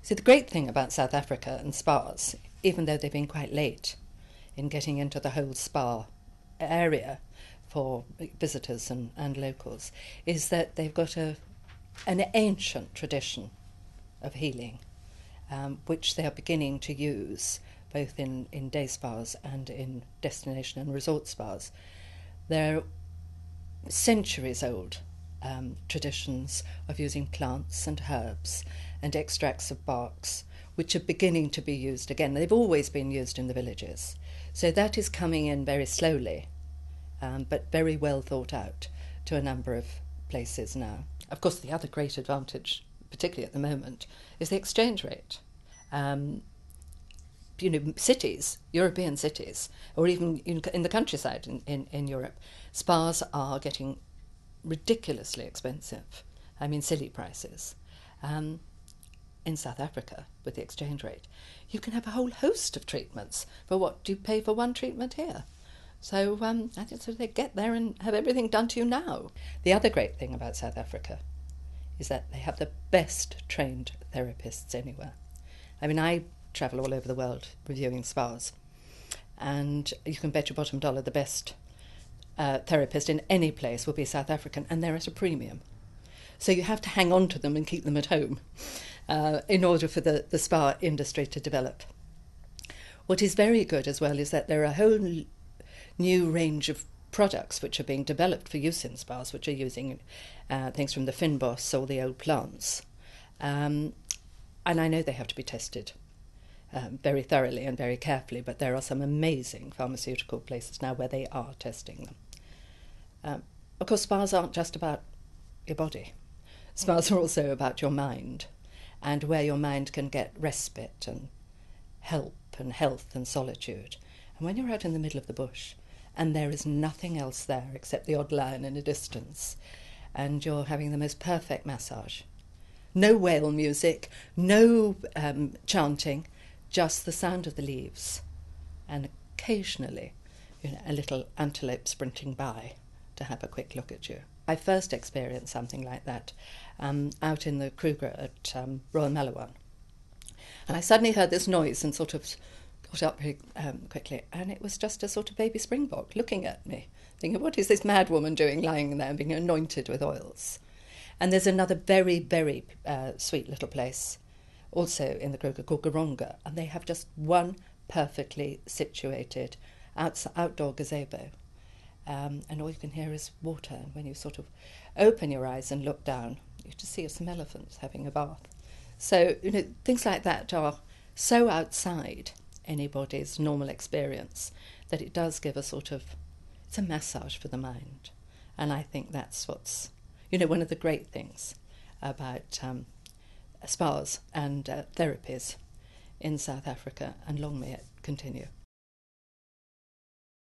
So the great thing about South Africa and spas, even though they've been quite late in getting into the whole spa area for visitors and locals, is that they've got an ancient tradition of healing, which they are beginning to use both in day spas and in destination and resort spas. They're centuries old traditions of using plants and herbs and extracts of barks, which are beginning to be used again. They've always been used in the villages. So that is coming in very slowly, but very well thought out to a number of places now. Of course, the other great advantage, particularly at the moment, is the exchange rate. Cities, European cities, or even in the countryside in Europe, spas are getting ridiculously expensive. I mean, silly prices. In South Africa, with the exchange rate, you can have a whole host of treatments for what do you pay for one treatment here. So I think so they get there and have everything done to you now. The other great thing about South Africa is that they have the best trained therapists anywhere. I mean, I travel all over the world reviewing spas, and you can bet your bottom dollar the best therapist in any place will be South African, and they're at a premium. So you have to hang on to them and keep them at home in order for the spa industry to develop. What is very good as well is that there are a whole new range of products which are being developed for use in spas, which are using things from the fynbos or the old plants. And I know they have to be tested very thoroughly and very carefully, but there are some amazing pharmaceutical places now where they are testing them. Of course, spas aren't just about your body. Spas are also about your mind, and where your mind can get respite and help and health and solitude. And when you're out in the middle of the bush and there is nothing else there except the odd lion in a distance, and you're having the most perfect massage, no whale music, no chanting, just the sound of the leaves, and occasionally a little antelope sprinting by to have a quick look at you. I first experienced something like that out in the Kruger at Royal Malawan. And I suddenly heard this noise and sort of got up very quickly, and it was just a sort of baby springbok looking at me, thinking, what is this mad woman doing lying there being anointed with oils? And there's another very, very sweet little place also in the Kruger called Goronga, and they have just one perfectly situated outdoor gazebo. And all you can hear is water. And when you sort of open your eyes and look down, you just see some elephants having a bath. So, things like that are so outside anybody's normal experience that it does give it's a massage for the mind. And I think that's what's, one of the great things about spas and therapies in South Africa, and long may it continue.